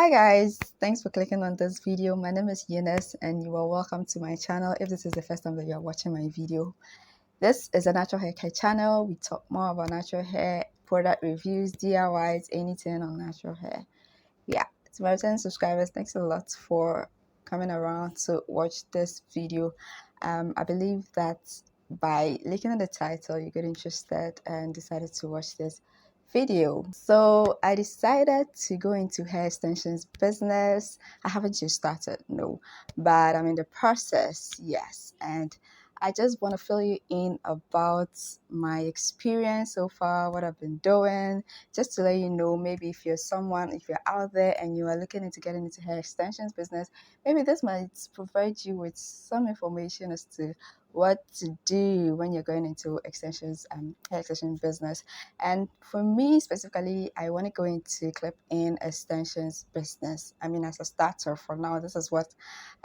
Hi guys, thanks for clicking on this video. My name is Eunice and you are welcome to my channel. If this is the first time that you are watching my video, this is a natural hair care channel. We talk more about natural hair, product reviews, DIYs, anything on natural hair. Yeah, to my returning subscribers, thanks a lot for coming around to watch this video. I believe that by looking at the title, you got interested and decided to watch this video. So I decided to go into hair extensions business. I haven't just started, no, but I'm in the process, yes. And I just want to fill you in about my experience so far, what I've been doing, just to let you know, maybe if you're out there and you are looking into getting into hair extensions business, maybe this might provide you with some information as to what to do when you're going into hair extension business. And for me specifically, I want to go into clip in extensions business. I mean, as a starter for now, this is what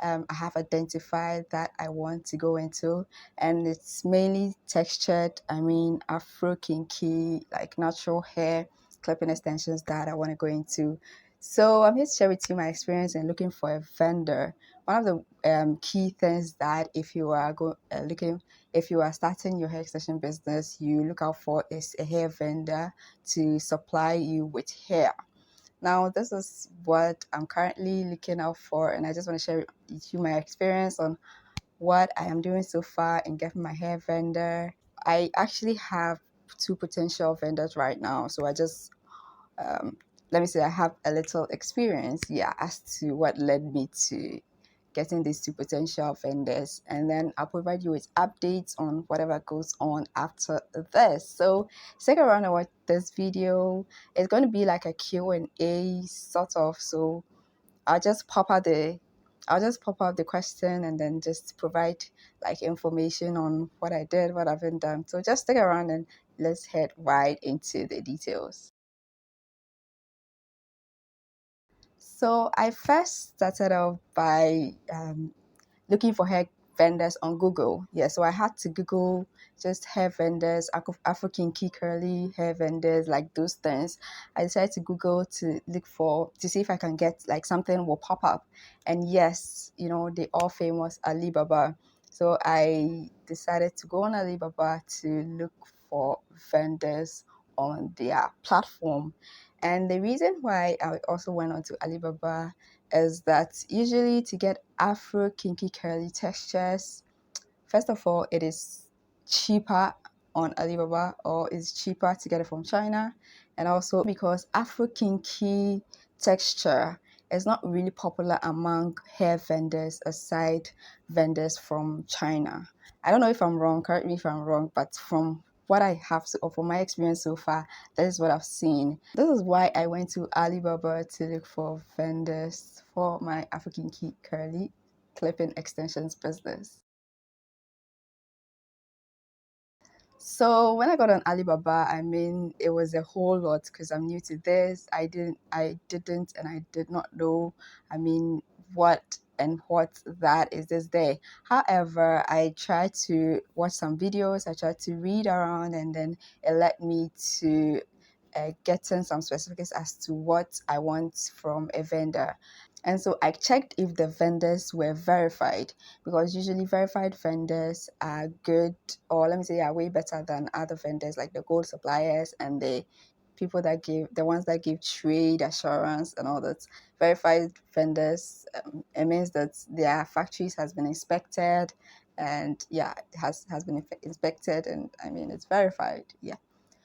I have identified that I want to go into, and it's mainly textured. I mean, Afro Kinky, like natural hair clipping extensions that I want to go into. So I'm here to share with you my experience in looking for a vendor. One of the key things that if you are if you are starting your hair extension business, you look out for is a hair vendor to supply you with hair. Now, this is what I'm currently looking out for, and I just want to share with you my experience on what I am doing so far in getting my hair vendor. I actually have two potential vendors right now, so I just let me say I have a little experience, yeah, as to what led me to getting these two potential vendors, and then I'll provide you with updates on whatever goes on after this. So stick around and watch this video. It's going to be like a Q&A sort of, so I'll just pop out the question and then just provide like information on what I did, what I haven't done. So just stick around and let's head right into the details. So I first started off by looking for hair vendors on Google. Yeah, so I had to Google just hair vendors, Afro Kinky curly hair vendors, like those things. I decided to Google to see if I can get like something will pop up. And yes, they all famous Alibaba. So I decided to go on Alibaba to look for vendors on their platform. And the reason why I also went on to Alibaba is that usually to get Afro Kinky curly textures, first of all, it is cheaper on Alibaba, or it's cheaper to get it from China. And also because Afro Kinky texture is not really popular among hair vendors aside vendors from China. I don't know if I'm wrong, correct me if I'm wrong, but from what I have to, or from my experience so far, that is what I've seen. This is why I went to Alibaba to look for vendors for my Afro Kinky curly clipping extensions business. So when I got on Alibaba, I mean, it was a whole lot because I'm new to this. I did not know, I mean, what that is this there. However, I tried to watch some videos, I tried to read around, and then it led me to getting some specifics as to what I want from a vendor. And so I checked if the vendors were verified, because usually verified vendors are good, or let me say are way better than other vendors like the gold suppliers and the ones that give trade assurance and all that. Verified vendors, it means that their factories has been inspected, and yeah, it has been inspected, and I mean it's verified, yeah.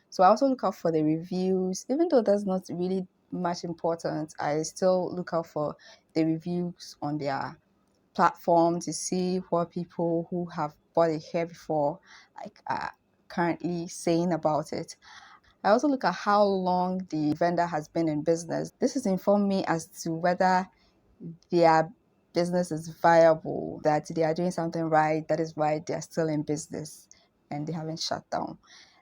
So I also look out for the reviews, even though that's not really much important. I still look out for the reviews on their platform to see what people who have bought a hair before like are currently saying about it. I also look at how long the vendor has been in business. This has informed me as to whether their business is viable, that they are doing something right, that is why they are still in business and they haven't shut down.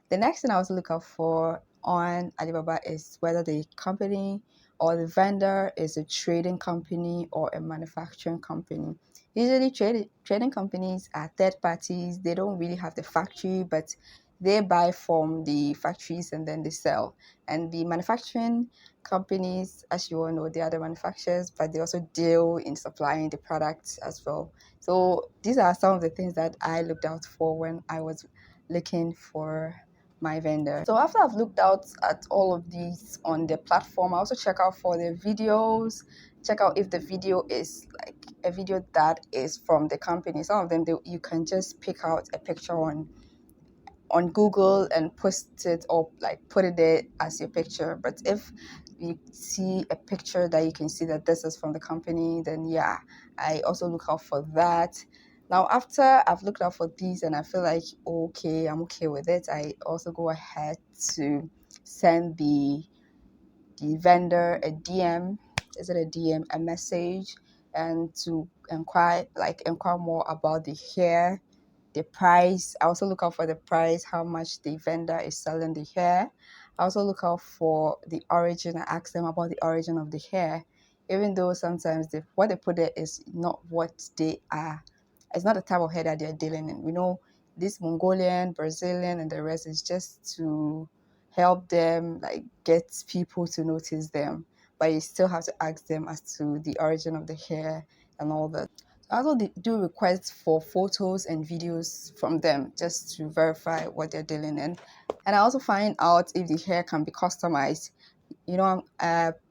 The next thing I also look out for on Alibaba is whether the company or the vendor is a trading company or a manufacturing company. Usually trading companies are third parties. They don't really have the factory, but they buy from the factories and then they sell. And the manufacturing companies, as you all know, they are the manufacturers, but they also deal in supplying the products as well. So these are some of the things that I looked out for when I was looking for my vendor. So after I've looked out at all of these on the platform, I also check out for the videos, check out if the video is like a video that is from the company. Some of them, you can just pick out a picture on Google and post it or like put it there as your picture. But if you see a picture that you can see that this is from the company, then yeah, I also look out for that. Now, after I've looked out for these and I feel like, okay, I'm okay with it, I also go ahead to send the vendor a DM. Is it a DM? A message, and to inquire more about the hair, the price. I also look out for the price, how much the vendor is selling the hair. I also look out for the origin. I ask them about the origin of the hair, even though sometimes what they put there is not what they are. It's not the type of hair that they're dealing in. We know this Mongolian, Brazilian, and the rest is just to help them like get people to notice them. But you still have to ask them as to the origin of the hair and all that. I also do requests for photos and videos from them just to verify what they're dealing in. And I also find out if the hair can be customized. You know,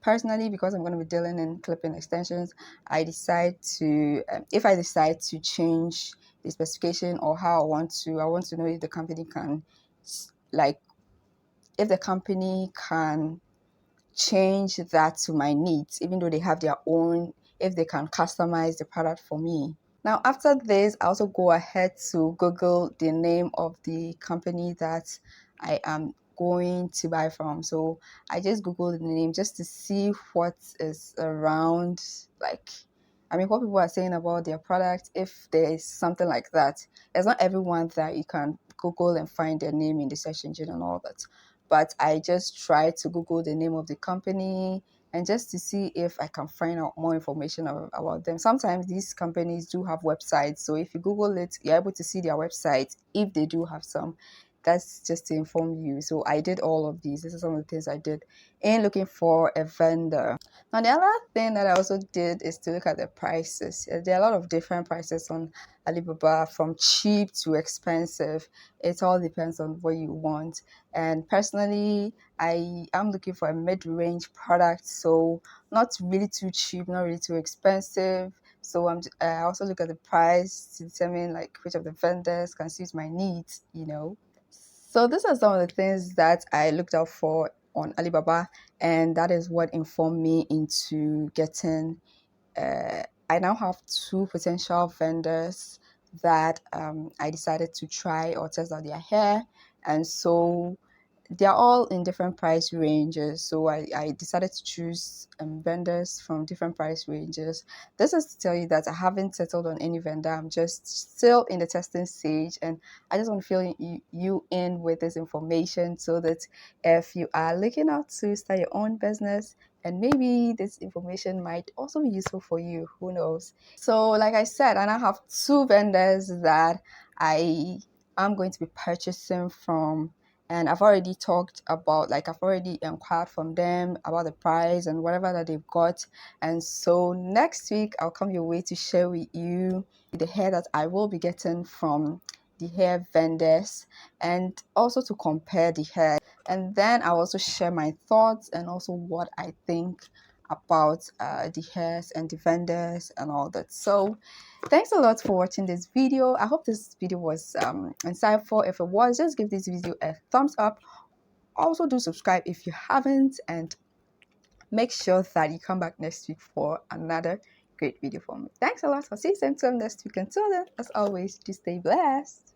personally, because I'm going to be dealing in clipping extensions, if I decide to change the specification or how I want to know if the company can, like, if the company can change that to my needs, even though they have their own, if they can customize the product for me. Now, after this, I also go ahead to Google the name of the company that I am going to buy from. So I just Google the name just to see what is around, like, I mean, what people are saying about their product, if there is something like that. It's not everyone that you can Google and find their name in the search engine and all that. But I just try to Google the name of the company and just to see if I can find out more information about them. Sometimes these companies do have websites. So if you Google it, you're able to see their website if they do have some. That's just to inform you. So I did all of these. This is some of the things I did in looking for a vendor. Now, the other thing that I also did is to look at the prices. There are a lot of different prices on Alibaba, from cheap to expensive. It all depends on what you want. And personally, I am looking for a mid-range product, so not really too cheap, not really too expensive. So I also look at the price to determine like which of the vendors can suit my needs, you know. So these are some of the things that I looked out for on Alibaba, and that is what informed me into getting. I now have two potential vendors that I decided to try or test out their hair, and so they're all in different price ranges. So I decided to choose vendors from different price ranges. This is to tell you that I haven't settled on any vendor. I'm just still in the testing stage, and I just want to fill you in with this information so that if you are looking out to start your own business, and maybe this information might also be useful for you, who knows. So like I said, I now have two vendors that I am going to be purchasing from, and I've already I've already inquired from them about the price and whatever that they've got. And so next week I'll come your way to share with you the hair that I will be getting from the hair vendors, and also to compare the hair. And then I'll also share my thoughts and also what I think about the hairs and the vendors and all that. So thanks a lot for watching this video. I hope this video was insightful. If it was, just give this video a thumbs up. Also do subscribe if you haven't, and make sure that you come back next week for another great video for me. Thanks a lot. I'll see you same time next week. Until then, as always, just stay blessed.